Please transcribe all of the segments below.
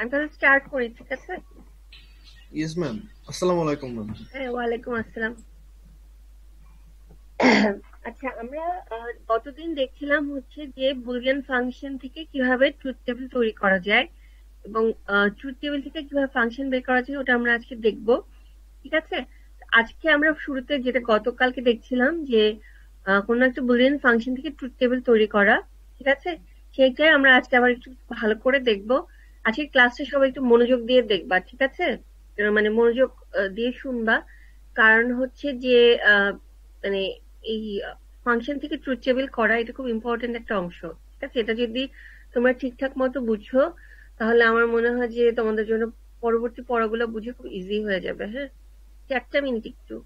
আমি তাহলে স্টার্ট করি, ঠিক আছে? Yes ma'am. আসসালামু আলাইকুম ম্যাম। হ্যাঁ, ওয়ালাইকুম আসসালাম। আচ্ছা, আমরা গতদিন দেখছিলাম হচ্ছে যে বুলিয়ান ফাংশন থেকে কিভাবে ট্রুথ টেবিল তৈরি করা যায় এবং ট্রুথ টেবিল থেকে কিভাবে ফাংশন বের করা যায় ওটা আমরা আজকে দেখব, ঠিক আছে? আজকে আমরা শুরুতে যেটা গতকালকে দেখছিলাম যে কোনো একটা বুলিয়ান ফাংশন থেকে ট্রুথ টেবিল তৈরি করা, ঠিক আছে? সেইটাই আমরা আজকে আবার একটু ভালো করে দেখব। আজকে ক্লাসটা সবাই একটু মনোযোগ দিয়ে দেখবা, ঠিক আছে? মানে মনোযোগ দিয়ে শুনবা। কারণ হচ্ছে যে মানে এই ফাংশন থেকে ট্রুথ টেবিল করা এটা খুব ইম্পর্টেন্ট একটা অংশ, ঠিক আছে? এটা যদি তোমরা ঠিকঠাক মতো বুঝছো তাহলে আমার মনে হয় যে তোমাদের জন্য পরবর্তী পড়াগুলো বুঝে খুব ইজি হয়ে যাবে। হ্যাঁ, 4 মিনিট একটু।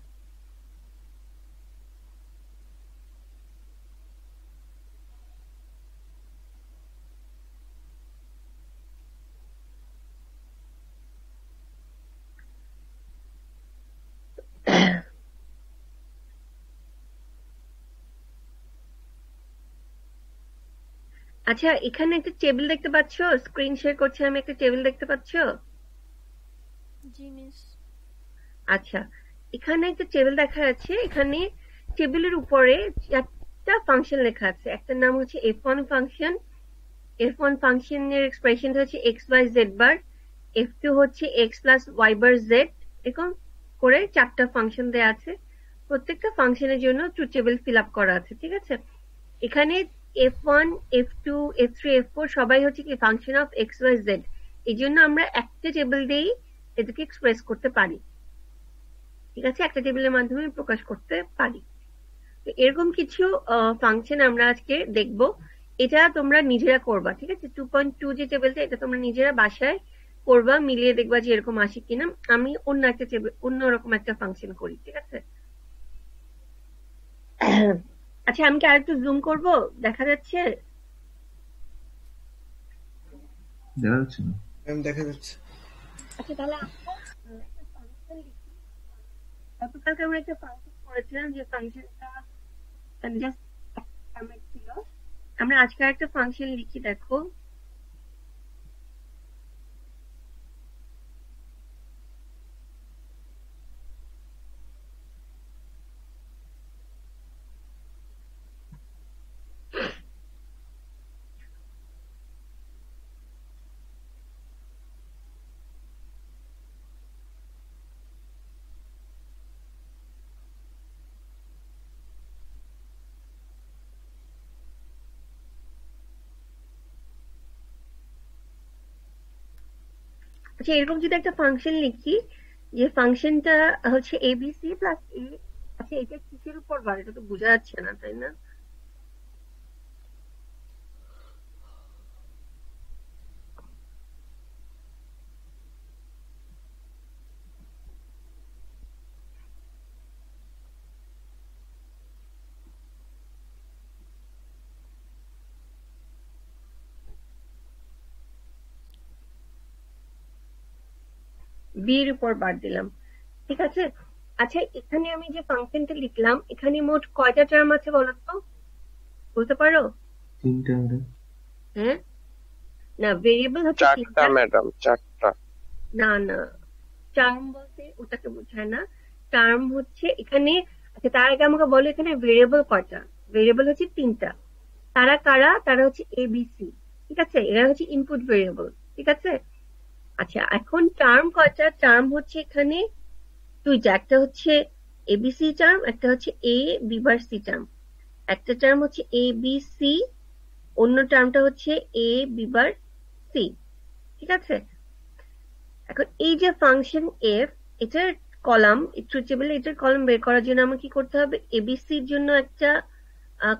আচ্ছা, এখানে একটা টেবিল দেখতে পাচ্ছো? স্ক্রিন শেয়ার করছি আমি, একটা টেবিল দেখতে পাচ্ছো? জি মিস। আচ্ছা, এখানে একটা টেবিল দেখা যাচ্ছে। এখানে টেবিলের উপরে 4টা ফাংশন লেখা আছে। একটার নাম হচ্ছে f1 ফাংশন। f1 ফাংশনের এক্সপ্রেশনটা হচ্ছে x by z bar. f2 হচ্ছে x প্লাস y বার z। এরকম করে 4টা ফাংশন দেয়া আছে। প্রত্যেকটা ফাংশনের জন্য ট্রুথ টেবিল ফিল আপ করা আছে, ঠিক আছে? এখানে f1, f2, f3, f4 সবাই হচ্ছে কি function of x y z। এই জন্য আমরা একটা টেবিল দিয়েই এটাকে এক্সপ্রেস করতে পারি, ঠিক আছে? একটা টেবিলের মাধ্যমে প্রকাশ করতে পারি। তো এরকম কিছু ফাংশন আমরা আজকে দেখব। এটা তোমরা নিজেরা করবা, ঠিক আছে? 2.2 যে টেবিলটা, এটা তোমরা নিজেরা বাসায় করবা, মিলিয়ে দেখবা যে এরকম আসে কিনা। আমি অন্য একটা টেবিল, অন্যরকম একটা ফাংশন করি, ঠিক আছে? আচ্ছা, আমি কি আরেকটু জুম করব? দেখা যাচ্ছে? দেখা যাচ্ছে না ম্যাম দেখা যাচ্ছে। আচ্ছা, তাহলে আমরা একটা ফাংশন লিখি। গতকালকে আমরা একটা ফাংশন করেছিলাম যে ফাংশনটা জাস্ট ফরম্যাট ছিল। আমরা আজকে একটা ফাংশন লিখি, দেখো। আচ্ছা, এরকম যদি একটা ফাংশন লিখি যে ফাংশনটা হচ্ছে এবিসি প্লাস এ। আচ্ছা, এটা কিসের উপর বার? এটা তো বোঝা যাচ্ছে না, তাই না? বি এর উপর বার দিলাম, ঠিক আছে? আচ্ছা, এখানে আমি যে ফাংশনটা লিখলাম এখানে মোট কয়টা টার্ম আছে বলো তো? বলতে পারো? 3টা ম্যাডাম। হ্যাঁ, না, ভেরিয়েবল হচ্ছে 4টা 3টা। ম্যাডাম, 4টা। না না, টার্ম বলতে ওটাকে বোঝায় না। টার্ম হচ্ছে এখানে। আচ্ছা, তার আগে আমাকে বলো এখানে ভেরিয়েবল কয়টা? ভেরিয়েবল হচ্ছে 3টা। তারা কারা? তারা হচ্ছে এবিসি, ঠিক আছে? এরা হচ্ছে ইনপুট ভেরিয়েবল, ঠিক আছে? আচ্ছা, এখন টার্ম কয়টা? টার্ম হচ্ছে এখানে 2টা। একটা হচ্ছে এবিসি টার্ম, একটা হচ্ছে A B bar C term. একটা টার্ম হচ্ছে এ বি সি, অন্য টার্মটা হচ্ছে এ বি বার সি, ঠিক আছে? এখন এই যে ফাংশন এফ, এটার কলাম, ট্রুথ টেবিলে এটার কলাম বের করার জন্য আমার কি করতে হবে? এবিসির জন্য একটা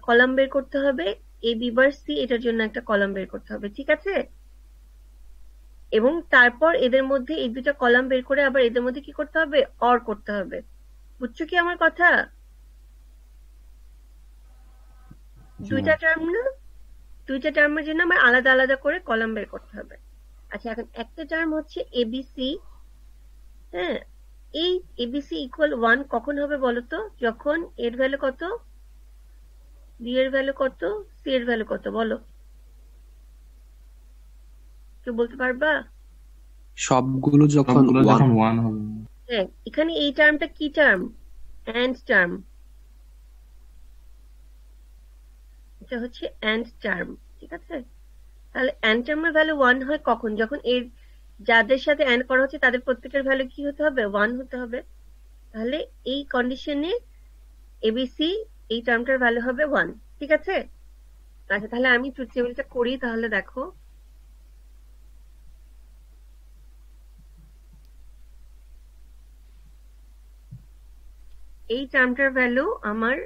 কলাম বের করতে হবে, এ বি বার সি এটার জন্য একটা কলাম বের করতে হবে, ঠিক আছে? এবং তারপর এদের মধ্যে এই দুটা কলাম বের করে আবার এদের মধ্যে কি করতে হবে? অর করতে হবে। বুঝছো কি আমার কথা? দুইটা টার্ম না? দুইটা টার্মের জন্য আমার আলাদা আলাদা করে কলাম বের করতে হবে। আচ্ছা, এখন একটা টার্ম হচ্ছে এবিসি। হ্যাঁ, এই এবিসি ইকুয়াল 1 কখন হবে বলতো? যখন এর ভ্যালু কত, বি এর ভ্যালু কত, সি এর ভ্যালু কত, বলো? কেউ বলতে পারবা? সবগুলো যখন সবগুলো ওয়ান যখন 1 হবে। হ্যাঁ, এখানে এই টার্মটা কি টার্ম? And term. এটা হচ্ছে অ্যান্ড টার্ম, ঠিক আছে? তাহলে অ্যান্ড টার্মের ভ্যালু 1 হয় কখন? যখন এর যাদের সাথে অ্যান্ড করা হচ্ছে তাদের প্রত্যেকের ভ্যালু কি হতে হবে? 1 হতে হবে। তাহলে এই কন্ডিশনে এবিসি এই টার্মটার ভ্যালু হবে 1, ঠিক আছে? আচ্ছা, তাহলে আমি ট্রুথ টেবিলটা করি, তাহলে দেখো। এই টার্মটার ভ্যালু আমার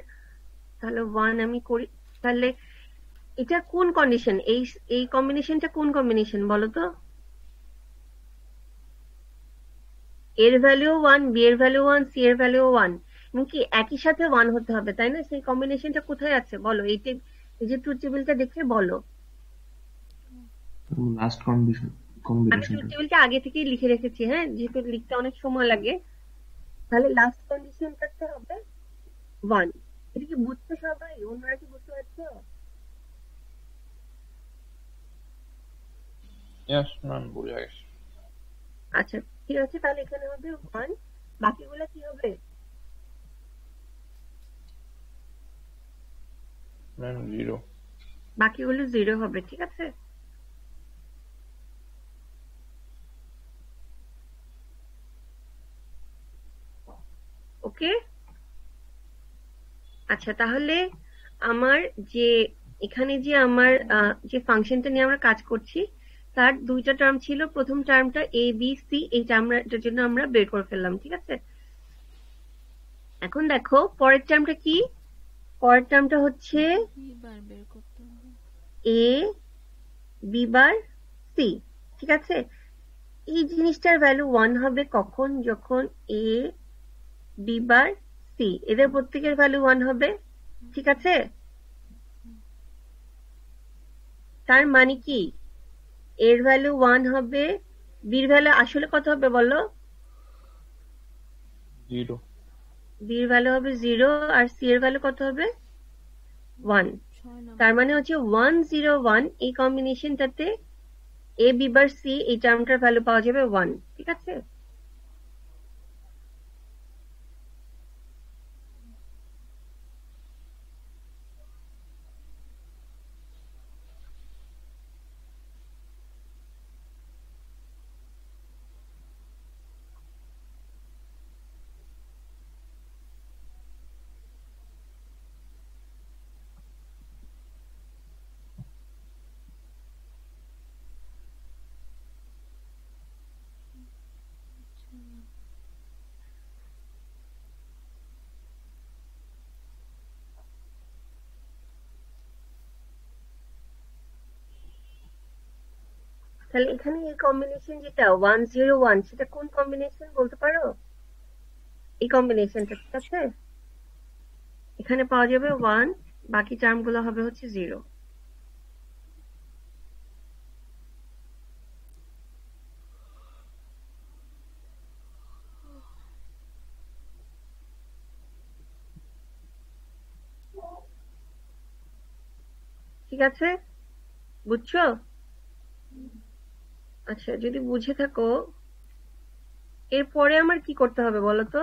তাহলে 1 আমি করি। তাহলে এটা কোন কন্ডিশন? এই কম্বিনেশনটা কোন কম্বিনেশন বলো তো? এর ভ্যালু 1, বি এর ভ্যালু 1, সি এর ভ্যালু 1, কি একই সাথে 1 হতে হবে, তাই না? সেই কম্বিনেশনটা কোথায় আছে বলো? এই যে ট্রুথ টেবিলটা দেখে বলো। লাস্ট আমি কম্বিনেশনটা ট্রুথ টেবিলটা আগে থেকেই লিখে রেখেছি, হ্যাঁ, যেহেতু লিখতে অনেক সময় লাগে। তাহলে লাস্ট কন্ডিশনটাতে হবে 1। এটা কি বুঝছো সবাই? অন্যরা কি বুঝতে পারছো? ইয়েস ম্যাম, বুঝা গেছে। আচ্ছা, ঠিক আছে, তাহলে এখানে হবে 1, বাকিগুলো কি হবে? ম্যাম 0। বাকিগুলো 0 হবে, ঠিক আছে? ওকে। আচ্ছা, তাহলে আমার যে এখানে যে আমার যে ফাংশনটা নিয়ে আমরা কাজ করছি তার দুইটা টার্ম ছিল। প্রথম টার্মটা এ বি সি, এই টার্মটার জন্য আমরা বের করে ফেললাম, ঠিক আছে? এখন দেখো পরের টার্মটা কি। পরের টার্মটা হচ্ছে বি বার বের করতে হবে। এ বি বার সি, ঠিক আছে? এই জিনিসটার ভ্যালু 1 হবে কখন? যখন এ বি বার সি এদের প্রত্যেকের ভ্যালু 1 হবে, ঠিক আছে? তার মানে কি এর ভ্যালু 1 হবে, বির ভ্যালু আসলে কত হবে বলো? 0। বির ভ্যালু হবে 0 আর সি এর ভ্যালু কত হবে? 1। 6 তার নাম্বার। মানে হচ্ছে 1 0 1, এই কম্বিনেশনটাতে এ বি বার সি এই টার্মটার ভ্যালু পাওয়া যাবে 1, ঠিক আছে? তাহলে এখানে এই কম্বিনেশন যেটা 1 0 1, সেটা কোন কম্বিনেশন বলতে পারো? এই কম্বিনেশনটা, ঠিক আছে? এখানে পাওয়া যাবে 1, বাকি টার্মগুলো হবে হচ্ছে 0। ঠিক আছে, বুঝছো? আচ্ছা, যদি বুঝে থাকো এরপরে আমার কি করতে হবে বলো তো?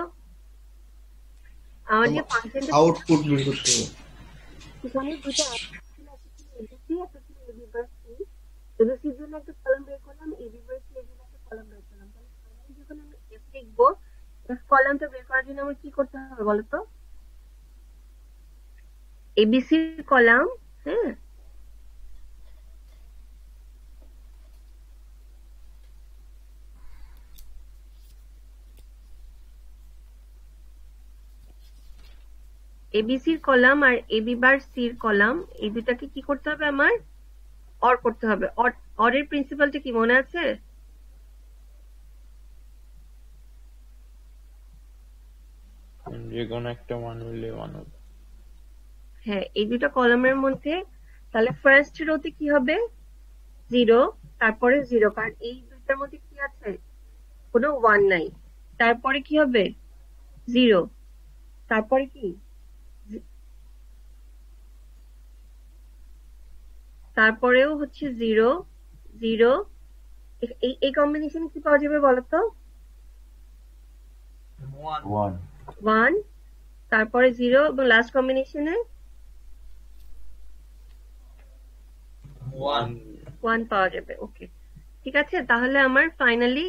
আমার যে ফাংশনটা আউটপুট বের করতে হবে। এখানে দুটো ছিল, এবিসি একটা ছিল এবি বার সি। এবিসির জন্য একটা কলাম বের করলাম, এবি বার সি এর জন্য একটা কলাম বের করলাম। তাহলে ফাইনালি যখন আমি এফ লিখবো, এফ কলামটা বের করার জন্য আমার কি করতে হবে বলো তো? এবিসির কলাম, হ্যাঁ, এবিসির কলাম আর এবি বার সির কলাম, এই দুটাকে কি করতে হবে আমার? অর করতে হবে। অরের প্রিন্সিপালটা কি মনে আছে? যে কোনো একটা মান মিললে 1 হবে। হ্যাঁ, এই দুটো কলামের মধ্যে তাহলে ফার্স্ট রোতে কি হবে? 0, তারপরে 0, কারণ এই দুইটার মধ্যে কি আছে? কোনো 1 নাই। তারপরে কি হবে? 0, তারপরে কি? তারপরেও হচ্ছে 0 0, এই কম্বিনেশন কি পাওয়া যাবে বলো তো? 1 1, তারপরে 0 এবং লাস্ট কম্বিনেশনে 1 1 পাওয়া যাবে। ওকে, ঠিক আছে। তাহলে আমার ফাইনালি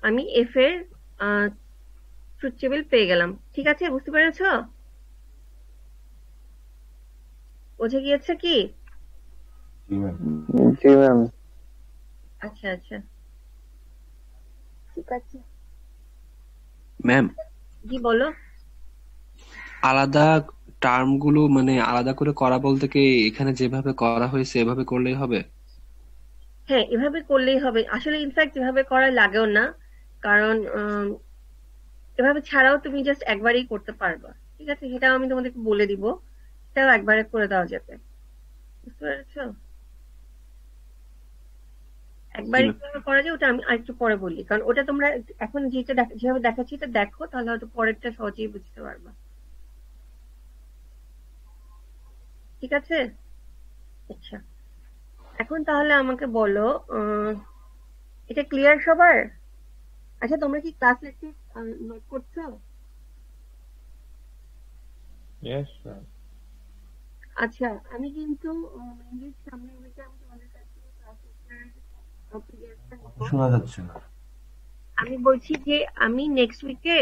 আমি এফ এর ট্রুথ টেবিল পেয়ে গেলাম। ঠিক আছে, বুঝতে পেরেছো? বুঝে গিয়েছে কি? জি ম্যাম। জি ম্যাম। আচ্ছা আচ্ছা, ঠিক আছে। ম্যাম, জি বলো। আলাদা টার্ম গুলো মানে আলাদা করে করা বলতে কি এখানে যেভাবে করা হয়েছে এভাবে করলেই হবে? হ্যাঁ, এভাবে করলেই হবে। আসলে ইনফ্যাক্ট এভাবে করা লাগেও না, কারণ এভাবে ছাড়াও তুমি জাস্ট একবারই করতে পারবা। ঠিক আছে, সেটাও আমি তোমাদেরকে বলে দিব, সেটাও একবারে করে দেওয়া যাবে। বুঝতে পেরেছো? একবারই কিভাবে করা যায় ওটা আমি আরেকটু পরে বলি, কারণ ওটা তোমরা এখন যেভাবে দেখাচ্ছি এটা দেখো, তাহলে হয়তো পরেরটা সহজেই বুঝতে পারবা। ঠিক আছে, আচ্ছা। এখন তাহলে আমাকে বলো, এটা ক্লিয়ার সবার? আচ্ছা, তোমরা কি ক্লাস লেকচার নোট করছো? yes ma'am আচ্ছা, আমি কিন্তু ইংলিশ সামনের উইকে আমি তোমাদের কাছে ক্লাস লেকচার পিডিএফটা নিবো। শোনা যাচ্ছে না। আমি বলছি যে আমি নেক্সট উইকে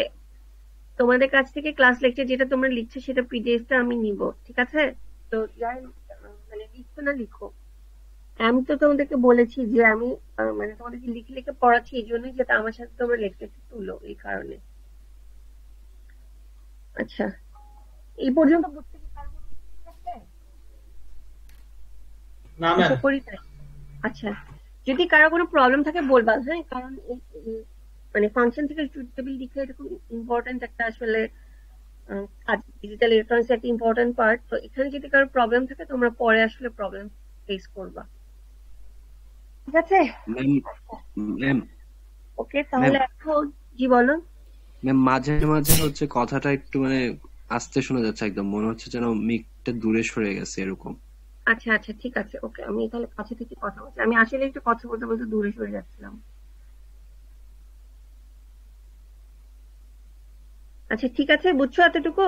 তোমাদের কাছ থেকে ক্লাস লেকচার যেটা তোমরা লিখছো সেটা পিডিএফটা আমি নিব। ঠিক আছে? তো যারা মানে লিখছো না লিখো। আমি তো তোমাদেরকে বলেছি যে আমি মানে তোমাদেরকে লিখে লিখে পড়াচ্ছি এই জন্যই, যাতে আমার সাথে তোমরা লেকচারটা তুলো, এই কারণে। আচ্ছা, এই পর্যন্ত বুঝতে কি পারবো? ঠিক আছে? না ম্যাম। আশা করি তাই। আচ্ছা, যদি কারো কোনো প্রবলেম থাকে বলবা, হ্যাঁ? কারণ মানে ফাংশন থেকে ট্রুথ টেবিল লিখে এরকম ইম্পর্টেন্ট একটা আসলে ডিজিটাল ইলেকট্রনিক্স একটা ইম্পর্টেন্ট পার্ট। তো এখানে যদি কারো প্রবলেম থাকে তোমরা পরে আসলে প্রবলেম ফেস করবা। ঠিক আছে? ম্যাম, ওকে, তাহলে এখন জি বলো। ম্যাম মাঝে মাঝে হচ্ছে কথাটা একটু মানে আস্তে শোনা যাচ্ছে, একদম মনে হচ্ছে যেন মিকটা দূরে সরে গেছে এরকম। আচ্ছা আচ্ছা, ঠিক আছে, ওকে। আমি তাহলে কাছে থেকে কথা বলছি। আমি আসলে একটু কথা বলতে বলতে দূরে সরে যাচ্ছিলাম। আচ্ছা, ঠিক আছে, বুঝছো এতটুকু?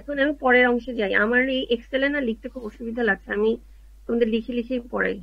এখন আমি পরের অংশে যাই। আমার এই এক্সেলে না লিখতে খুব অসুবিধা লাগছে, আমি তোমাদের লিখে লিখেই পড়াই।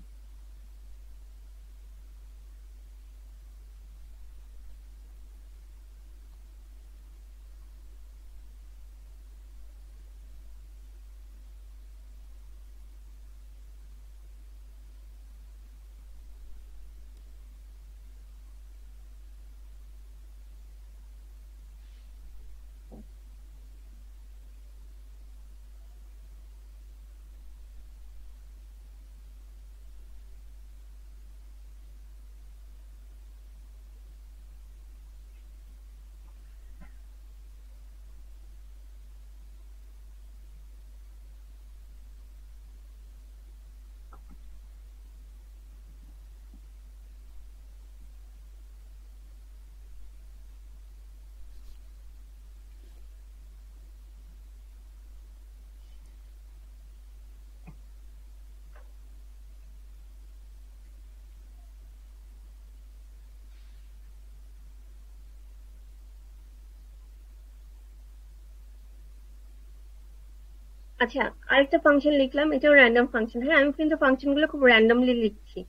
আচ্ছা, আরেকটা ফাংশন লিখলাম, এটাও র্যান্ডম ফাংশন। হ্যাঁ, আমি কিন্তু ফাংশন গুলো খুব র্যান্ডমলি লিখছি।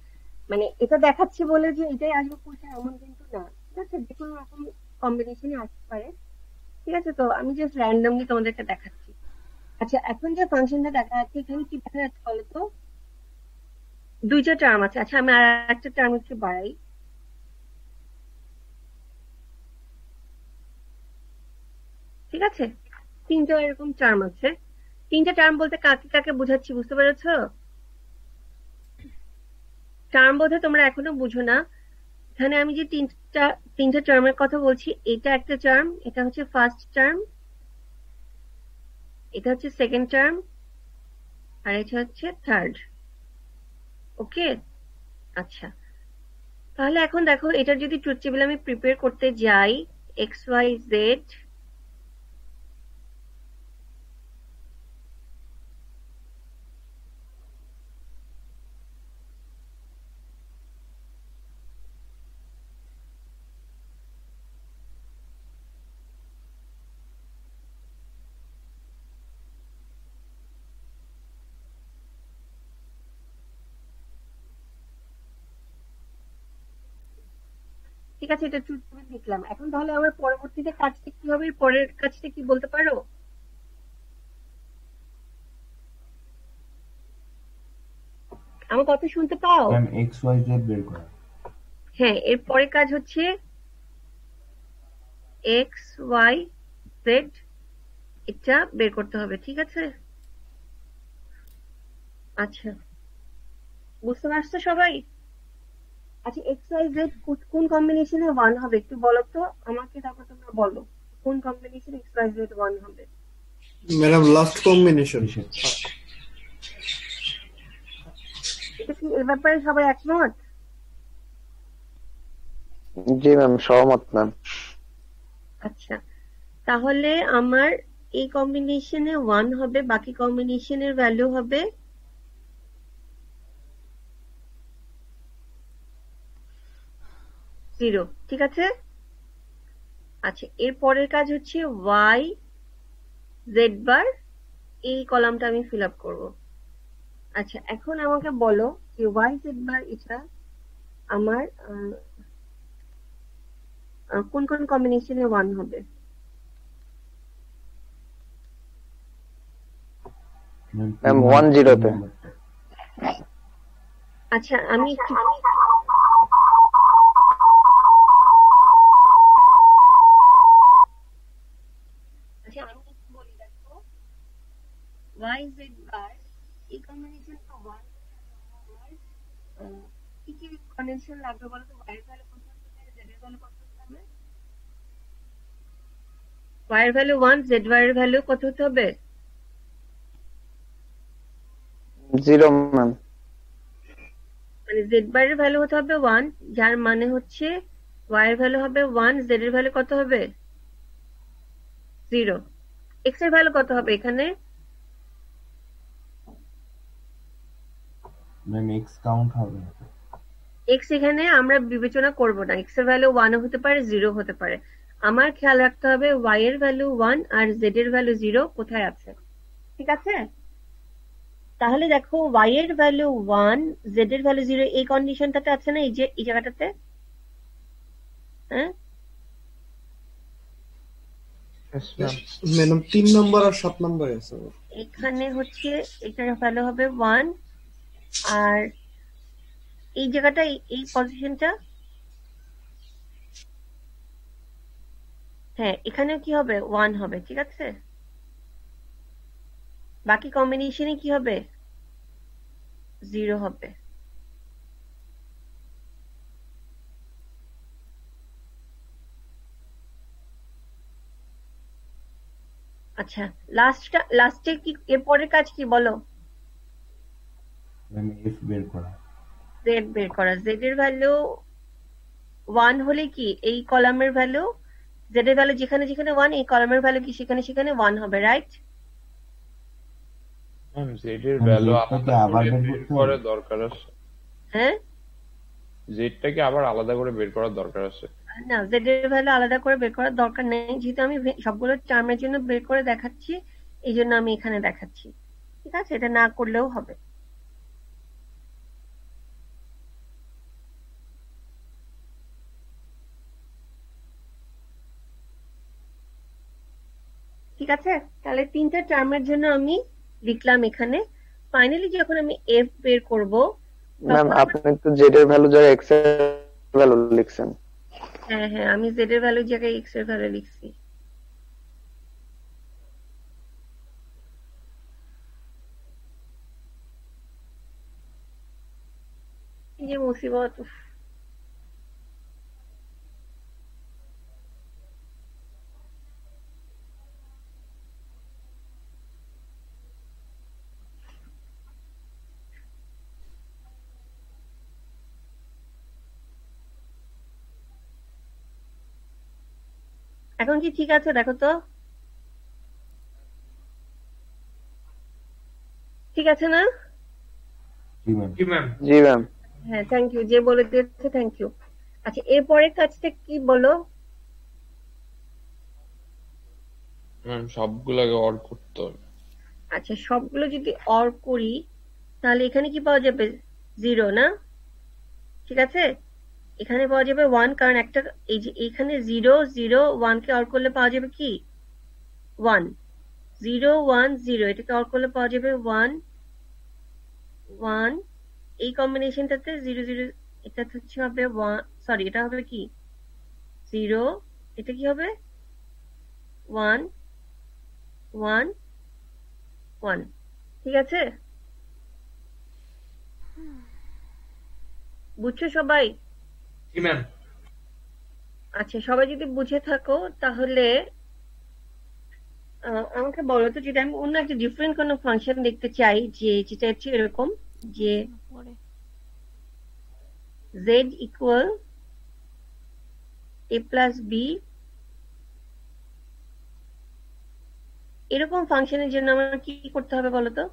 মানে এটা দেখাচ্ছি বলে যে এটাই আসবে কোর্সে এমন কিন্তু না। ঠিক আছে, যে কোনো রকম কম্বিনেশনে আসতে পারে। ঠিক আছে, তো আমি জাস্ট র্যান্ডমলি তোমাদেরকে দেখাচ্ছি। আচ্ছা, এখন যে ফাংশনটা দেখা যাচ্ছে এখানে কি দেখা যাচ্ছে বলতো? দুইটা টার্ম আছে। আচ্ছা, আমি আর একটা টার্ম একটু বাড়াই। ঠিক আছে, তিনটা এরকম টার্ম আছে। তিনটা টার্ম বলতে কাকে কাকে বোঝাচ্ছি বুঝতে পেরেছো? টার্ম বোধহয় তোমরা এখনো বুঝো না। এখানে আমি যে তিনটা টার্মের কথা বলছি, এটা একটা টার্ম, এটা হচ্ছে ফার্স্ট টার্ম, এটা হচ্ছে সেকেন্ড টার্ম, আর এটা হচ্ছে থার্ড। ওকে, আচ্ছা। তাহলে এখন দেখো, এটার যদি ট্রুথ টেবিল আমি প্রিপেয়ার করতে যাই, এক্স ওয়াই জেড, ঠিক আছে, এটা ট্রুথ টেবিল লিখলাম। এখন তাহলে আমার পরবর্তীতে কাজটা কি হবে, পরের কাজটা কি বলতে পারো? আমার কথা শুনতে পাও? ম্যাম এক্স ওয়াই জেড বের করা। হ্যাঁ, এর পরের কাজ হচ্ছে এক্স ওয়াই জেড, এটা বের করতে হবে। ঠিক আছে, আচ্ছা বুঝতে পারছো সবাই? আচ্ছা এক্স ওয়াই জেড কোন কম্বিনেশনে 1 হবে একটু বলো তো আমাকে, তারপর তোমরা বলো কোন কম্বিনেশনে এক্স ওয়াই জেড 1 হবে। Madam last combination. এটা কি এ ব্যাপারে সবাই একমত? জি ম্যাম, সহমত ম্যাম। আচ্ছা তাহলে আমার এই কম্বিনেশনে 1 হবে, বাকি কম্বিনেশনের ভ্যালু হবে 0। ঠিক আছে, আচ্ছা এর পরের কাজ হচ্ছে ওয়াই জেড বার, এই কলামটা আমি ফিল আপ করবো। আচ্ছা এখন আমাকে বলো যে ওয়াই জেড বার এটা আমার কোন কোন কম্বিনেশনে 1 হবে? ম্যাম 1-0-তে। আচ্ছা আমি একটু আচ্ছা আমি একটু বলি, দেখো ওয়াই জেড বার এই কম্বিনেশন তো 1, কি কি কন্ডিশন লাগবে বলো তো? ওয়াই এর ভ্যালু কত হতে হবে, জেড এর ভ্যালু কত হতে হবে? ওয়াই এর ভ্যালু 1, জেড ওয়াই এর ভ্যালু কত হতে হবে? 0 ম্যাম। মানে জেড বার এর ভ্যালু হতে হবে 1, যার মানে হচ্ছে ওয়াই এর ভ্যালু হবে 1, জেড এর ভ্যালু কত হবে? 0। এক্স এর ভ্যালু কত হবে এখানে? ম্যাম এক্স কাউন্ট হবে না। এক্স এখানে আমরা বিবেচনা করব না, এক্স এর ভ্যালু 1 হতে পারে 0 হতে পারে। আমার খেয়াল রাখতে হবে ওয়াই এর ভ্যালু 1 আর জেড এর ভ্যালু 0 কোথায় আছে। ঠিক আছে, তাহলে দেখো ওয়াই এর ভ্যালু 1, জেড এর ভ্যালু 0, এই কন্ডিশনটাতে আছে না, এই যে এই জায়গাটাতে। হ্যাঁ ম্যাডাম 3 নম্বর আর 7 নম্বরে আছে। এখানে হচ্ছে এটার ভ্যালু হবে 1, আর এই জায়গাটা এই পজিশনটা, হ্যাঁ এখানেও কি হবে 1 হবে। ঠিক আছে, বাকি কম্বিনেশনে কি হবে? 0 হবে। আচ্ছা লাস্টে কি এর পরের কাজ কি বলো? ম্যাম এফ বের করা। জেড বের করা। জেড এর ভ্যালু 1 হলে কি এই কলামের ভ্যালু, জেড এর ভ্যালু যেখানে যেখানে 1, এই কলামের ভ্যালু কি সেখানে সেখানে 1 হবে, রাইট? ম্যাম জেড এর ভ্যালু জেডটাকে আলাদা আবার করে বের বের করতে করার হবে? দরকার আছে। হ্যাঁ জেডটাকে আবার আলাদা করে বের করার দরকার আছে। না, জেড এর ভ্যালু আলাদা করে বের করার দরকার নেই, যেহেতু আমি সবগুলো টার্মের জন্য বের করে দেখাচ্ছি, এই জন্য আমি এখানে দেখাচ্ছি। ঠিক আছে, এটা না করলেও হবে। ঠিক আছে, তাহলে 3টা টার্মের জন্য আমি লিখলাম এখানে। ফাইনালি যখন আমি এফ বের করব, ম্যাম আপনি তো জেড এর ভ্যালু জায়গায় এক্স এর ভ্যালু লিখছেন। হ্যাঁ হ্যাঁ, আমি জেড এর ভ্যালু জায়গায় এক্স এর ভ্যালু লিখছি। এই যে মুসিবত, উফ। এখন কি ঠিক আছে দেখো তো? ঠিক আছে না? জি ম্যাম। জি ম্যাম। হ্যাঁ থ্যাংক ইউ, যে বলে দিয়েছে থ্যাংক ইউ। আচ্ছা এরপরে কাজটা কি বলো? ম্যাম সবগুলোকে অর করতে হবে। আচ্ছা সবগুলো যদি অর করি তাহলে এখানে কি পাওয়া যাবে? 0 না? ঠিক আছে, এখানে পাওয়া যাবে 1, কারণ একটা এই যে এখানে 0 0 1 কে অর করলে পাওয়া যাবে কি 1, 0 1 0, এটাকে অর করলে পাওয়া যাবে 1 1, এই কম্বিনেশনটাতে 0 0, এটা হচ্ছে হবে 1, সরি এটা হবে কি 0, এটা কি হবে 1 1 1, ঠিক আছে? বুঝছো সবাই? জি ম্যাম। আচ্ছা, সবাই যদি বুঝে থাকো তাহলে আমাকে বলো তো, যদি আমি অন্য একটা ডিফারেন্ট কোনো ফাংশন দেখতে চাই যে যেটা হচ্ছে এরকম যে পরে z equal a plus B, এরকম ফাংশনের জন্য আমার কি করতে হবে বলো তো?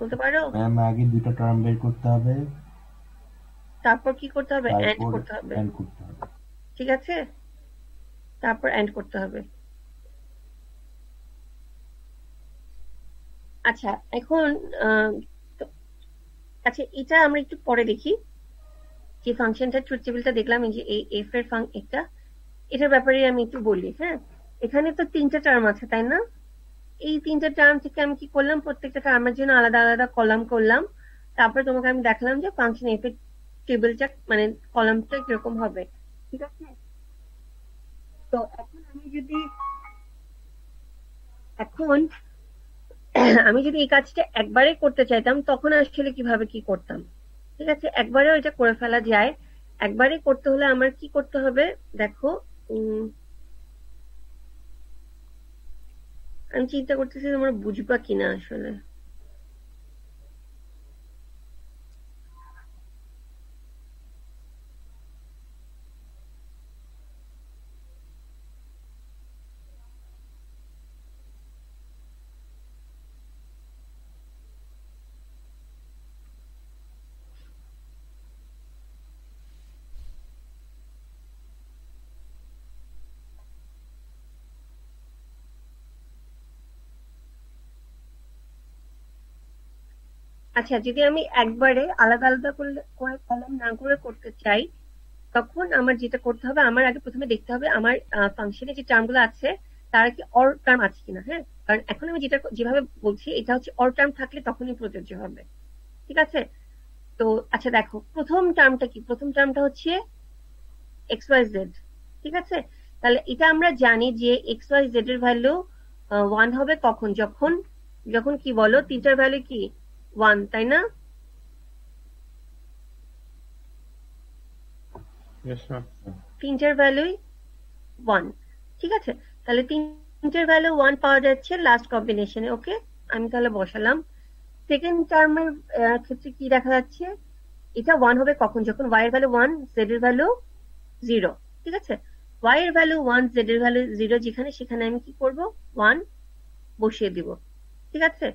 বলতে পারো? ম্যাম আগে দুটো টার্ম বের করতে হবে, তারপর কি করতে হবে? এন্ড তারপর করতে হবে, এন্ড করতে হবে। ঠিক আছে? তারপর এন্ড করতে হবে। আচ্ছা, এখন আচ্ছা এটা আমরা একটু পরে দেখি। যে ফাংশনটা ট্রুথ টেবিলটা দেখলাম, এই যে এই এফ এর এটা, এটার ব্যাপারে আমি একটু বলি। হ্যাঁ, এখানে তো 3টা টার্ম আছে তাই না? এই 3টা টার্ম থেকে আমি কি করলাম, প্রত্যেকটা টার্মের জন্য আলাদা আলাদা কলাম করলাম, তারপরে তোমাকে আমি দেখালাম যে ফাংশন এফ এর টেবিলটা মানে কলামটা কিরকম হবে, ঠিক আছে? তো এখন আমি যদি এই কাজটা একবারে করতে চাইতাম তখন আসলে কিভাবে কি করতাম, ঠিক আছে? একবারেও এটা করে ফেলা যায়। একবারে করতে হলে আমার কি করতে হবে দেখো, আমি চিন্তা করতেছি তোমরা বুঝবা কিনা আসলে। আচ্ছা, যদি আমি একবারে আলাদা আলাদা করে কলাম না করে করতে চাই, তখন আমার যেটা করতে হবে, আমার আগে প্রথমে দেখতে হবে আমার ফাংশনে যে টার্মগুলো আছে তারা কি অর টার্ম আছে কিনা। হ্যাঁ, কারণ এখন আমি যেভাবে বলছি এটা হচ্ছে অর টার্ম থাকলে তখনই প্রযোজ্য হবে, ঠিক আছে? তো আচ্ছা দেখো, প্রথম টার্মটা কি? প্রথম টার্মটা হচ্ছে এক্স ওয়াই জেড, ঠিক আছে? তাহলে এটা আমরা জানি যে এক্স ওয়াই জেড এর ভ্যালু 1 হবে কখন, যখন কি বলো 3টার ভ্যালু কি 1, তাই না? Yes, ma'am. 3টার ভ্যালুই 1, ঠিক আছে? তাহলে 3টার ভ্যালু 1 পাওয়া যাচ্ছে লাস্ট কম্বিনেশনে। ওকে, আমি তাহলে বসালাম। সেকেন্ড টার্মের ক্ষেত্রে কি দেখা যাচ্ছে, এটা 1 হবে কখন, যখন y এর ভ্যালু 1 z এর ভ্যালু 0, ঠিক আছে? y এর ভ্যালু 1 z এর ভ্যালু 0 যেখানে, সেখানে আমি কি করব 1 বসিয়ে দিব, ঠিক আছে?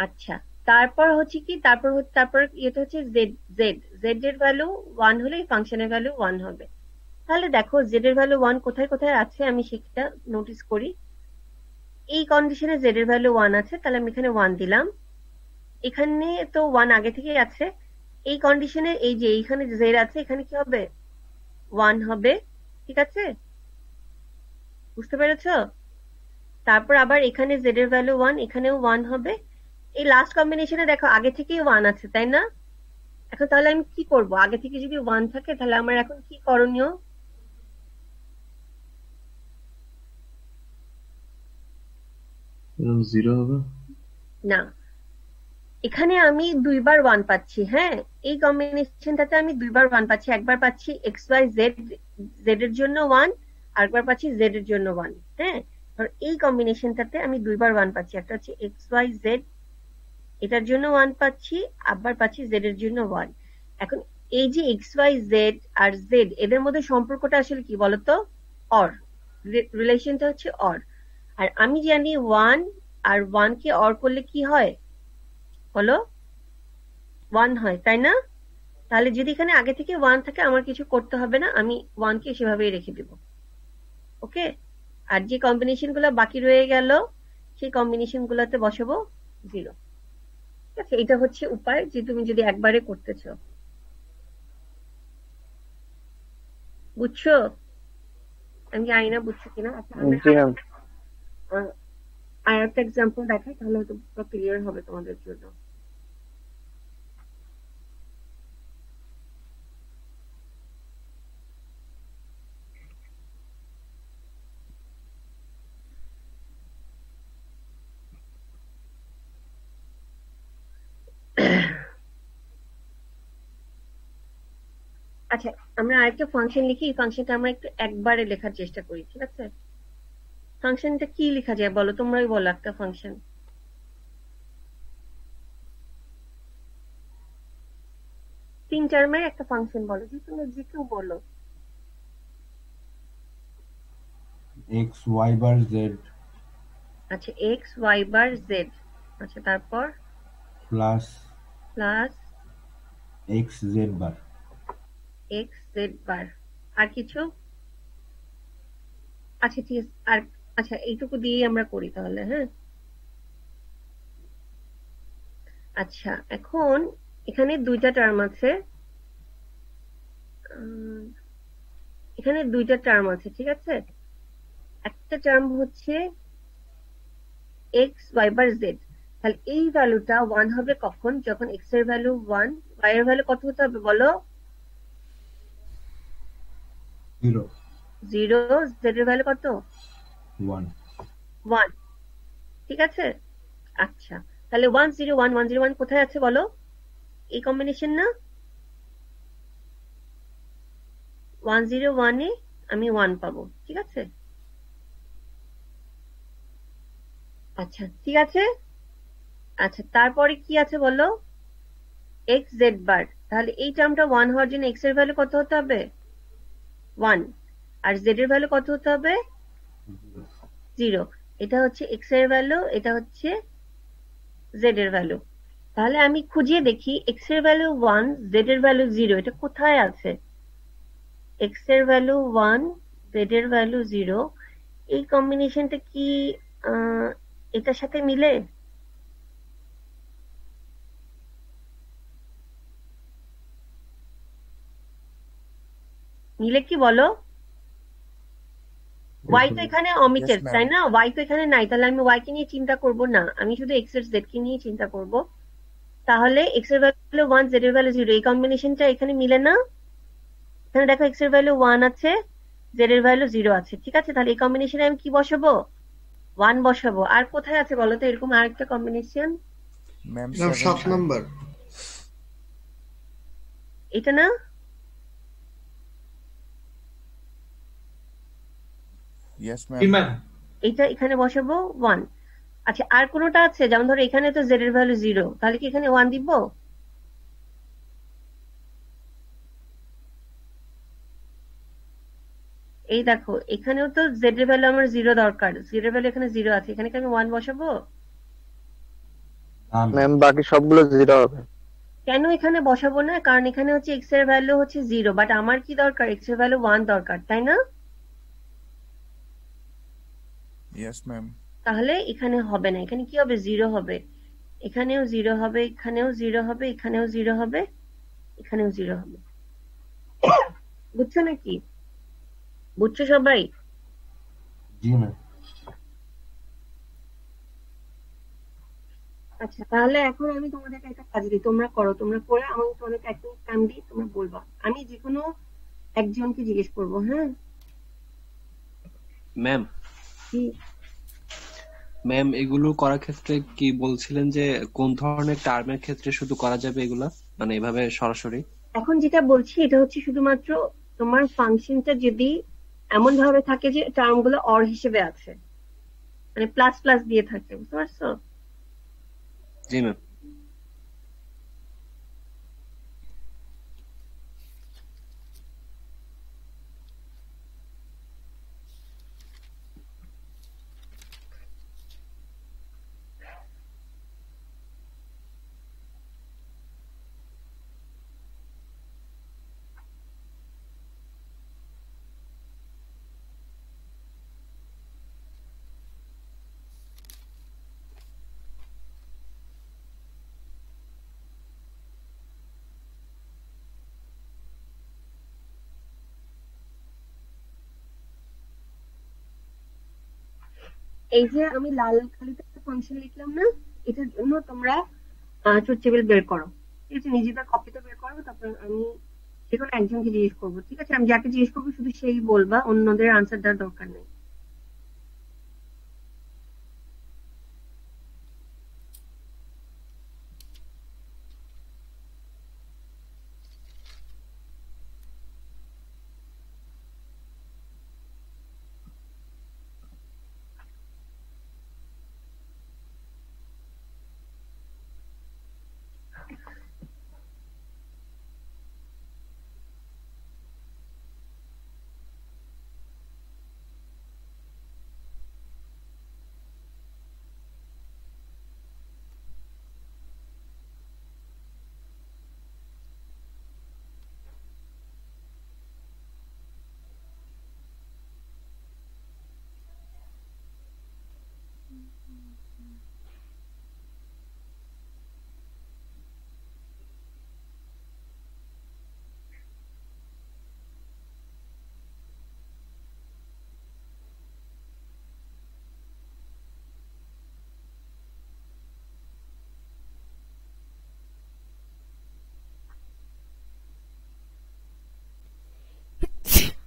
আচ্ছা, তারপর হচ্ছে কি, তারপর এটা হচ্ছে z এর ভ্যালু 1 হলে এই ফাংশনের ভ্যালু 1 হবে। তাহলে দেখো z এর ভ্যালু 1 কোথায় কোথায় আছে আমি সেটা নোটিস করি। এই কন্ডিশনে z এর ভ্যালু 1 আছে, তাহলে আমি এখানে 1 দিলাম। এখানে তো 1 আগে থেকেই আছে। এই কন্ডিশনে এই যে এইখানে z আছে, এখানে কি হবে 1 হবে, ঠিক আছে? বুঝতে পেরেছো? তারপর আবার এখানে z এর ভ্যালু 1, এখানেও 1 হবে। এই লাস্ট কম্বিনেশনে দেখো আগে থেকেই 1 আছে, তাই না? এখন তাহলে আমি কি করব, আগে থেকে যদি 1 থাকে তাহলে আমার এখন কি করণীয়? জিরো হবে না, এখানে আমি 2বার 1 পাচ্ছি। হ্যাঁ, এই কম্বিনেশনটাতে আমি 2বার 1 পাচ্ছি। একবার পাচ্ছি এক্স ওয়াই জেড এর জন্য 1, আরেকবার পাচ্ছি জেড এর জন্য 1। হ্যাঁ, এই কম্বিনেশনটাতে আমি 2বার 1 পাচ্ছি। একটা হচ্ছে এক্স ওয়াই জেড, এটার জন্য 1 পাচ্ছি, আবার পাচ্ছি জেড এর জন্য 1। এখন এই যে এক্স ওয়াই জেড আর জেড, এদের মধ্যে সম্পর্কটা আসলে কি বলতো? অর, রিলেশনটা হচ্ছে অর। আর আমি জানি 1 আর 1 কে অর করলে কি হয় বলো? 1 হয়, তাই না? তাহলে যদি এখানে আগে থেকে 1 থাকে আমার কিছু করতে হবে না, আমি 1 কে সেভাবেই রেখে দেব। ওকে, আর যে কম্বিনেশন গুলো বাকি রয়ে গেল সেই কম্বিনেশন গুলোতে বসাবো 0। আছে, এটা হচ্ছে উপায় যে তুমি যদি একবারে করতে চাও। বুঝছো? আমি জানি না বুঝছো কিনা। আচ্ছা আমি জি ম্যাম। আর একটা এক্সাম্পল দেখাই, তাহলে হয়তো ক্লিয়ার হবে তোমাদের জন্য। আচ্ছা আমরা আরেকটা ফাংশন লিখি, এই ফাংশনটা আমরা একটু একবারে লেখার চেষ্টা করি, ঠিক আছে? ফাংশনটা কি লেখা যায় বলো, তোমরাই বলো একটা ফাংশন। 3 টার্মের একটা ফাংশন বলো, যে কেউ বলো। এক্স ওয়াই বার জেড আচ্ছা এক্স ওয়াই বার জেড, আচ্ছা তারপর plus plus x Z bar. X Z bar. আর কিছু? আচ্ছা ঠিক আছে, আর আচ্ছা এইটুকু দিয়েই আমরা করি তাহলে, হ্যাঁ। আচ্ছা এখন এখানে দুইটা টার্ম আছে, এখানে দুইটা টার্ম আছে, ঠিক আছে? একটা টার্ম হচ্ছে এক্স ওয়াই বার জেড, তাহলে এই ভ্যালুটা 1 হবে কখন? যখন এক্স এর ভ্যালু 1, ওয়াই এর ভ্যালু কত হতে হবে বলো? 0 0, জেড এর ভ্যালু কত? 1 1, ঠিক আছে? আচ্ছা তাহলে 1 0 1 1 0 1 কোথায় আছে বলো? এই কম্বিনেশন না? 1 0 1 এ আমি 1 পাবো, ঠিক আছে? আচ্ছা ঠিক আছে। আচ্ছা তারপরে কি আছে বলো? এক্স জেড বার, তাহলে এই টার্মটা 1 হওয়ার জন্য এক্স এর ভ্যালু কত হতে হবে? 1, আর জেড এর ভ্যালু কত হতে হবে? 0। এটা হচ্ছে এক্স এর ভ্যালু, এটা হচ্ছে জেড এর ভ্যালু। তাহলে আমি খুঁজিয়ে দেখি এক্স এর ভ্যালু 1, জেড এর ভ্যালু 0, এটা কোথায় আছে? এক্স এর ভ্যালু 1, জেড এর ভ্যালু 0, এই কম্বিনেশনটা কি এটার সাথে মিলে? মিলে কি বলো? ওয়াই তো এখানে অমিটেড, তাই না? ওয়াই তো এখানে নাই, তাহলে আমি ওয়াই কে নিয়ে চিন্তা করব না, আমি শুধু এক্স এর জেড কে নিয়ে চিন্তা করব। তাহলে এক্স এর ভ্যালু 1, জেড এর ভ্যালু 0, এই কম্বিনেশনটা এখানে মিলে না? এখানে দেখো এক্স এর ভ্যালু 1 আছে, জেড এর ভ্যালু 0 আছে, ঠিক আছে? তাহলে এই কম্বিনেশনে আমি কি বসাবো? 1 বসাবো। আর কোথায় আছে বলো তো এরকম আরেকটা কম্বিনেশন? Ma'am 7 number. এটা না? এটা এখানে বসাবো 1। আচ্ছা আর কোনটা আছে? যেমন ধরো এখানে তো জেড এর ভ্যালু 0, তাহলে কি এখানে 1 দিব? এই দেখো এখানেও তো জেড এর ভ্যালু আমার 0 দরকার, জেড এর ভ্যালু এখানে 0 আছে, এখানে কি আমি 1 বসাবো? ম্যাম বাকি সবগুলো 0 হবে। কেন এখানে বসাবো না? কারণ এখানে হচ্ছে এক্স এর ভ্যালু হচ্ছে 0, বাট আমার কি দরকার? এক্স এর ভ্যালু 1 দরকার, তাই না? তাহলে এখানে হবে না, এখানে কি হবে? 0 হবে, এখানেও 0 হবে, এখানেও 0 হবে, এখানেও 0 হবে, এখানেও 0 হবে। বুঝছো নাকি? বুঝছো সবাই? জি ম্যাম। আচ্ছা তাহলে এখন আমি তোমাদেরকে একটা কাজ দিই, তোমরা করো, তোমরা করে আমাকে তোমাদেরকে এক মিনিট টাইম দিই, তোমরা বলবা, আমি যে কোনো একজনকে জিজ্ঞেস করবো, হ্যাঁ? ম্যাম কি ম্যাম এগুলো করার ক্ষেত্রে কি বলছিলেন যে কোন ধরনের টার্মের ক্ষেত্রে শুধু করা যাবে এগুলা, মানে এভাবে সরাসরি? এখন যেটা বলছি এটা হচ্ছে শুধুমাত্র তোমার ফাংশনটা যদি এমন ভাবে থাকে যে টার্ম গুলো অর হিসেবে আছে, মানে প্লাস প্লাস দিয়ে থাকে, বুঝতে পারছো? জি ম্যাম। এই যে আমি লাল কালিতে ফাংশন লিখলাম না, এটার জন্য তোমরা ট্রুথ টেবিল বের করো। ঠিক আছে, নিজেদের কপিতে বের করো, তারপর আমি যে কোনো একজনকে জিজ্ঞেস করবো। ঠিক আছে, আমি যাকে জিজ্ঞেস করবো শুধু সেই বলবা, অন্যদের আনসার দেওয়ার দরকার নেই।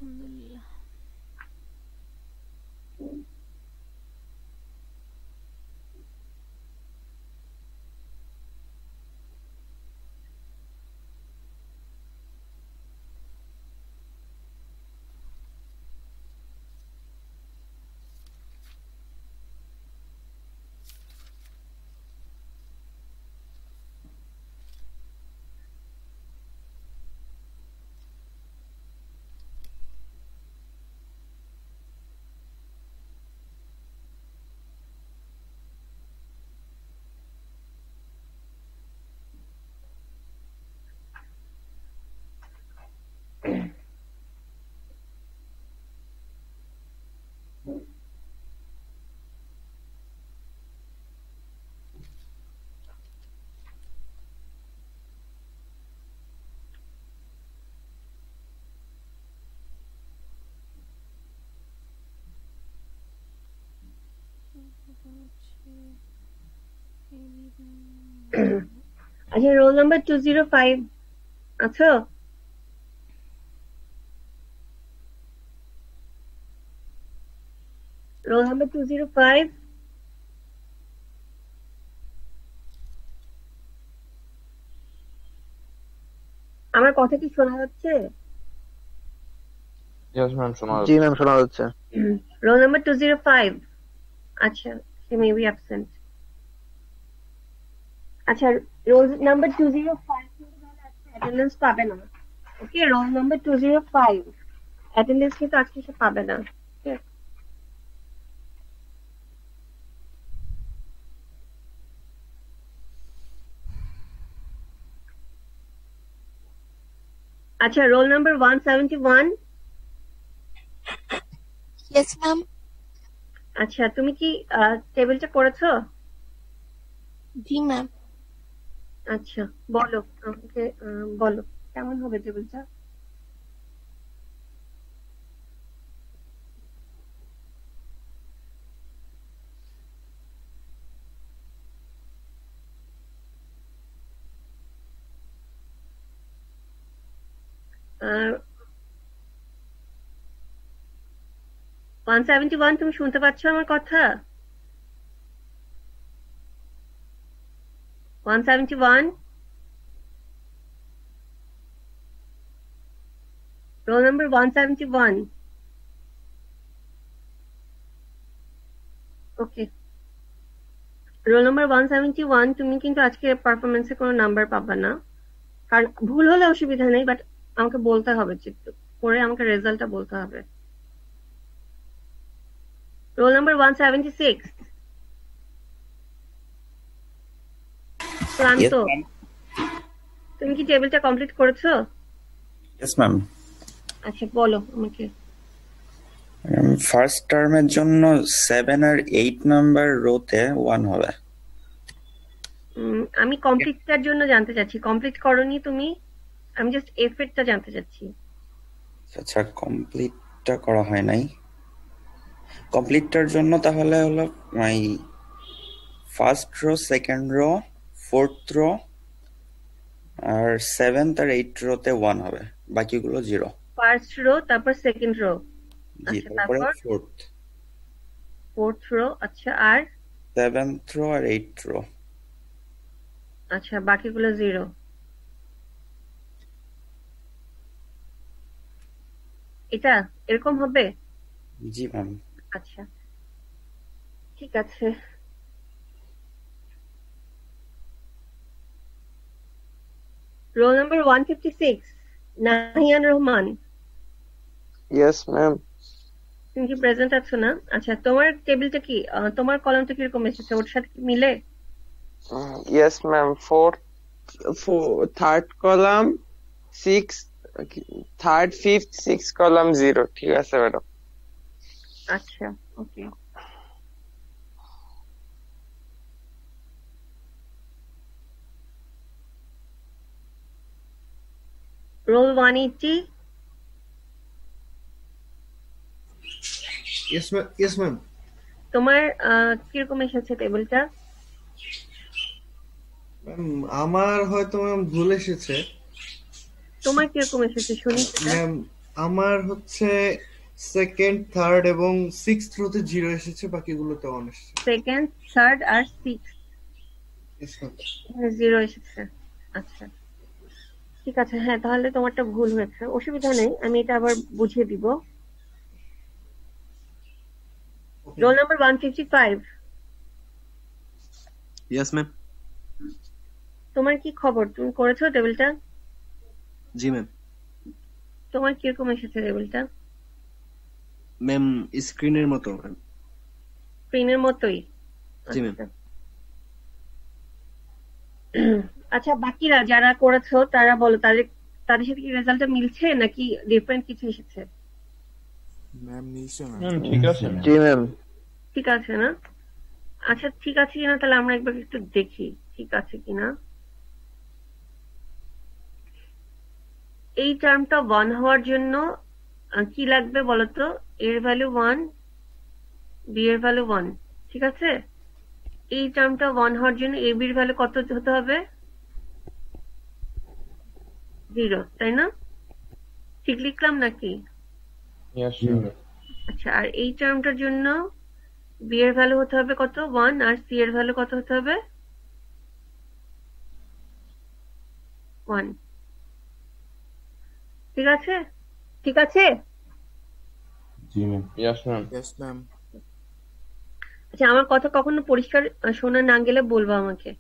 আলহামদুলিল্লাহ। আচ্ছা, রোল নাম্বার 205 আছো? Roll number 205। আমার কথা কি শোনা যাচ্ছে? Yes, ma'am, শোনা জি যাচ্ছে। ম্যাম, শোনা যাচ্ছে। Roll number 205। আচ্ছা, সে মে বি অ্যাবসেন্ট। আচ্ছা, রোল নাম্বার 205 অ্যাটেন্ডেন্স পাবে না। ওকে, রোল নাম্বার 205 অ্যাটেন্ডেন্স কিন্তু আজকে সে পাবে না। Okay? আচ্ছা, রোল নাম্বার 171। Yes ma'am. আচ্ছা, তুমি কি টেবিলটা করেছো? জি ম্যাম। আচ্ছা, বলো আমাকে, বলো কেমন হবে টেবিলটা? আহ 171, তুমি শুনতে পাচ্ছ আমার কথা? 171, রোল নাম্বার 171। ওকে, রোল নাম্বার 171, তুমি কিন্তু আজকে পারফরমেন্সে কোনো নাম্বার পাবা না, কারণ ভুল হলে অসুবিধা নেই, বাট আমাকে বলতে হবে, চিত্ত করে আমাকে রেজাল্টটা বলতে হবে। রোল নাম্বার 176, ক্লান্ত, তুমি কি টেবিলটা কমপ্লিট করেছো? Yes ma'am. আচ্ছা, বলো আমাকে। ফার্স্ট টার্মের জন্য 7 আর 8 নাম্বার রোতে 1 হবে। আমি কমপ্লিটটার জন্য জানতে চাচ্ছি, কমপ্লিট করনি তুমি? আমি জাস্ট এফেক্টটা জানতে চাচ্ছি। আচ্ছা, কমপ্লিটটা করা হয় নাই। কমপ্লিটটার জন্য তাহলে হলো my first row, second row, fourth row আর সেভেন্থ আর এইট রোতে 1 হবে, বাকিগুলো 0। ফার্স্ট রো, তারপর সেকেন্ড রো, জি, আচ্ছা, তারপরে তারপর ফোর্থ, ফোর্থ রো, আচ্ছা, আর সেভেন্থ রো আর এইট রো। আচ্ছা, বাকিগুলো 0। এটা এরকম হবে? জি ম্যাম। আচ্ছা, ঠিক আছে। Roll number 156, Nahiyan Rahman, yes ma'am. তুমি কি প্রেজেন্ট আছো না? আচ্ছা, তোমার টেবিলটা কি, তোমার কলামটা কিরকম এসেছে, ওর সাথে কি মিলে? Yes ma'am, third column 6, third fifth 6 column 0। ঠিক আছে ম্যাডাম। আচ্ছা, ওকে। Role 180, yes ma'am. তোমার কিরকম এসেছে টেবিলটা? ম্যাম আমার হয়তো ম্যাম ভুল এসেছে। তোমার কিরকম এসেছে শুনি সেটা। ম্যাম আমার হচ্ছে সেকেন্ড, থার্ড এবং সিক্সথ রোতে 0 এসেছে, বাকিগুলোতে 1 এসেছে। সেকেন্ড, থার্ড আর সিক্স Yes, ma'am. 0 এসেছে। আচ্ছা, ঠিক আছে। হ্যাঁ, তাহলে তোমারটা ভুল হয়েছে, অসুবিধা নেই, আমি এটা আবার বুঝিয়ে দিব। Roll number 155, yes ma'am. তোমার কি খবর, তুমি করেছো টেবিলটা? জি ম্যাম। তোমার কিরকম এসেছে টেবিলটা? ম্যাম স্ক্রিনের মতো ম্যাম। স্ক্রিনের মতোই? জি ম্যাম। আচ্ছা। আচ্ছা, বাকিরা যারা করেছো তারা বলো, তাদের সাথে কি রেজাল্টটা মিলছে নাকি ডিফারেন্ট কিছু এসেছে? ম্যাম মিলছে না। ঠিক আছে। জি ম্যাম। ঠিক আছে না? আচ্ছা, ঠিক আছে কিনা তাহলে আমরা একবার একটু দেখি ঠিক আছে কিনা। এই টার্মটা 1 হওয়ার জন্য কি লাগবে বলতো? এর ভ্যালু 1, বি এর ভ্যালু 1, ঠিক আছে? এই টার্মটা 1 হওয়ার জন্য এ বির ভ্যালু কত হতে হবে? 0, তাই না? ঠিক লিখলাম নাকি? আচ্ছা, আর এই টার্মটার জন্য বি এর ভ্যালু হতে হবে কত? 1, আর সি এর ভ্যালু কত হতে হবে? 1। ঠিক আছে? ঠিক আছে? জি ma'am. Yes ma'am. Yes ma'am. আচ্ছা, আমার কথা কখনো পরিষ্কার শোনা না গেলে বলবো আমাকে।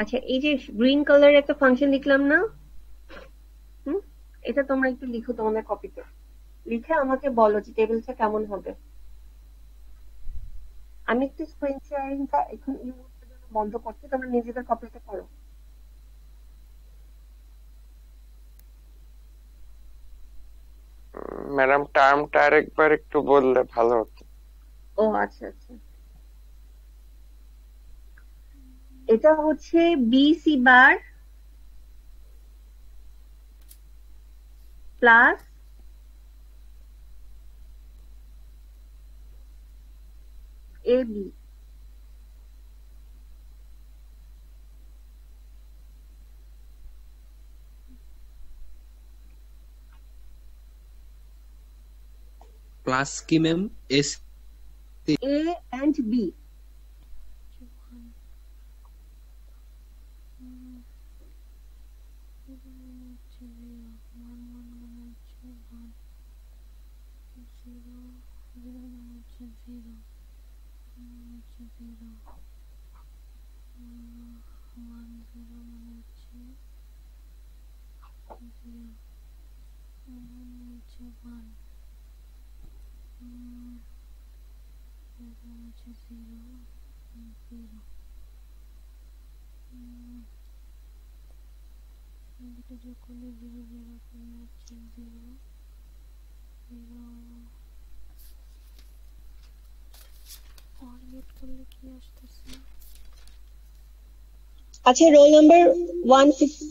আচ্ছা, এই যে গ্রিন কালারের একটা ফাংশন লিখলাম না, এটা তোমরা একটু লিখো তোমাদের কপিতে, লিখে আমাকে বলো যে টেবিলটা কেমন হবে। আমি একটু স্ক্রিন শেয়ারিংটা এখন এই মুহূর্তের জন্য বন্ধ করছি, তোমরা নিজেদের কপিতে করো। ম্যাডাম টার্মটা আরেকবার একটু বললে ভালো হতো। ও আচ্ছা আচ্ছা, এটা হচ্ছে BC bar plus AB plus কি ma'am? S A and B. আচ্ছা রোল নাম্বার 150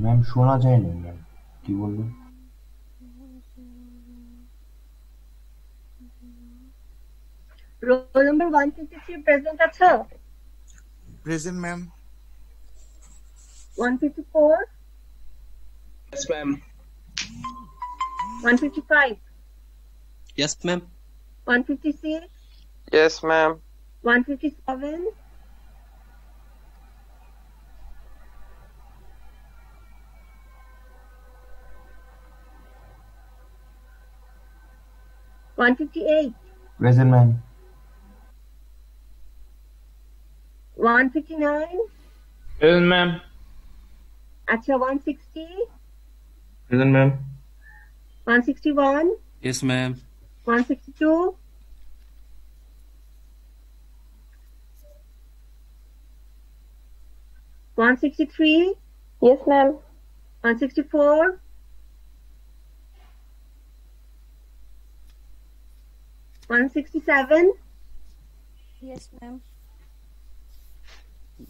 ম্যাম শোনা যায় না ম্যাম, কি বললেন? রোল নাম্বার 153 প্রেজেন্ট আছে? Present, ma'am. 154 Yes, ma'am. 155 Yes, ma'am. 156 Yes, ma'am. 157 158 present ma'am. 159 Present, ma'am. আচ্ছা 160 present ma'am. 161 Yes, ma'am. 162 163 Yes, ma'am. 164 167 Yes, ma'am.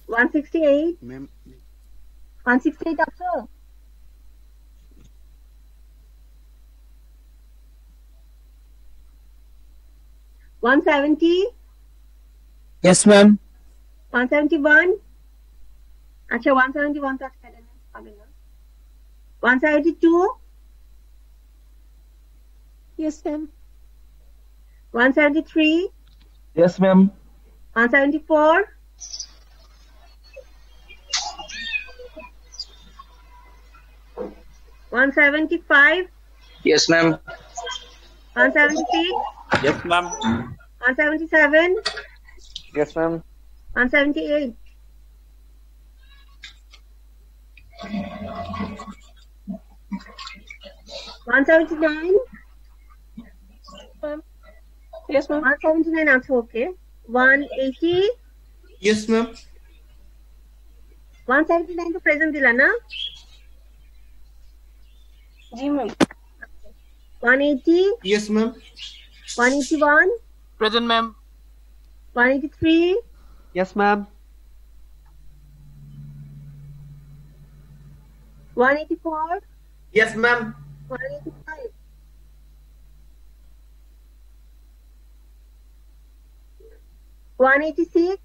168 Ma'am. 168 আছে? One 170 Yes, ma'am. 171 আচ্ছা 171 তো আজকে attendance পাবে না 172 Yes, ma'am. 173 Yes, ma'am. 174 175 Yes, ma'am. 176 Yes, ma'am. 177 Yes, ma'am. 178 179 Yes, ma'am. 179 আছে ওকে 180 Yes, ma'am. 179 তো present দিলা না Ji, ma'am. 180 Yes, ma'am. 181 Present, ma'am. 183 Yes, ma'am. 184 Yes, ma'am. 185 186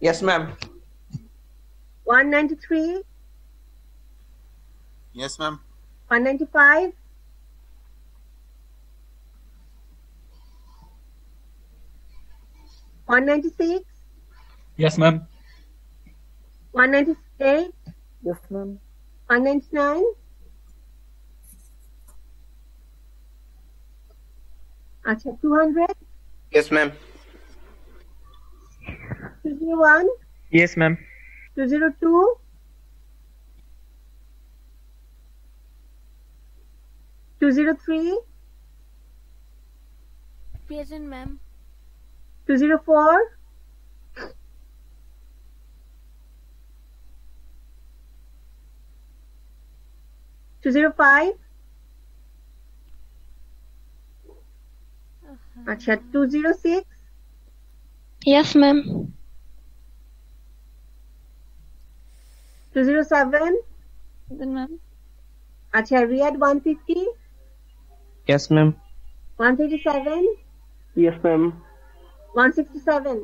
Yes, ma'am. 193 Yes, ma'am. 195 196 Yes, ma'am. 198 Yes, ma'am. 199 আচ্ছা 200 Yes, ma'am. 201 Yes, ma'am. 202 203 Present, ma'am. 204 205 আচ্ছা 206 Yes, ma'am. 207 Then, ma'am. আচ্ছা Riyad 150 Yes, ma'am. 137 Yes, ma'am. 167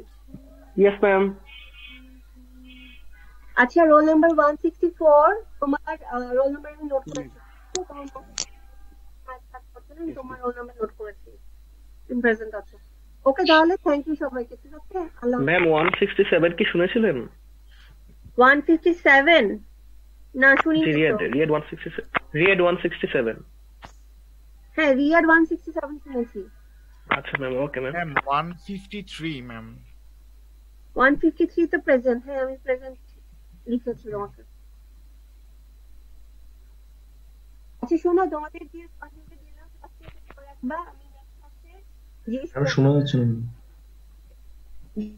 Yes, ma'am. আচ্ছা roll number 164 তোমার roll number আমি note করেছি তোমার roll number note করেছি তুমি প্রেজেন্ট আছো ওকে তাহলে থ্যাংক ইউ সবাইকে ঠিক আছে আল্লাহ ম্যাম 167 কি শুনেছিলেন? 157 না শুনি রিয়াদ 167 হ্যাঁ রিয়াদ 167 শুনেছি আচ্ছা ma'am okay ma'am Ma'am, 153, ma'am. 153 তো প্রেজেন্ট হ্যাঁ আমি প্রেজেন্ট লিখেছি তোমাকে আচ্ছা শোনো তোমাদের যে ফাংশনটা দিলাম রাখবা আমি নেক্সট ক্লাসে আমি শোনা যাচ্ছে না।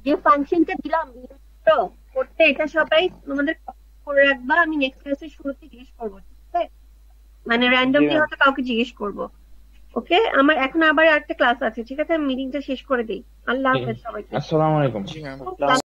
যে ফাংশনটা দিলাম তো করতে এটা সবাই তোমাদের করে রাখবা আমি নেক্সট ক্লাসে শুরুতে জিজ্ঞেস করবো ঠিক আছে মানে র্যান্ডমলি হয়তো কাউকে জিজ্ঞেস করবো ওকে, আমার এখন আবার একটা ক্লাস আছে, ঠিক আছে? আমি মিটিংটা শেষ করে দিই। আল্লাহ হাফেজ সবাইকে। আসসালামু আলাইকুম। জি ম্যাম। আসসালাম।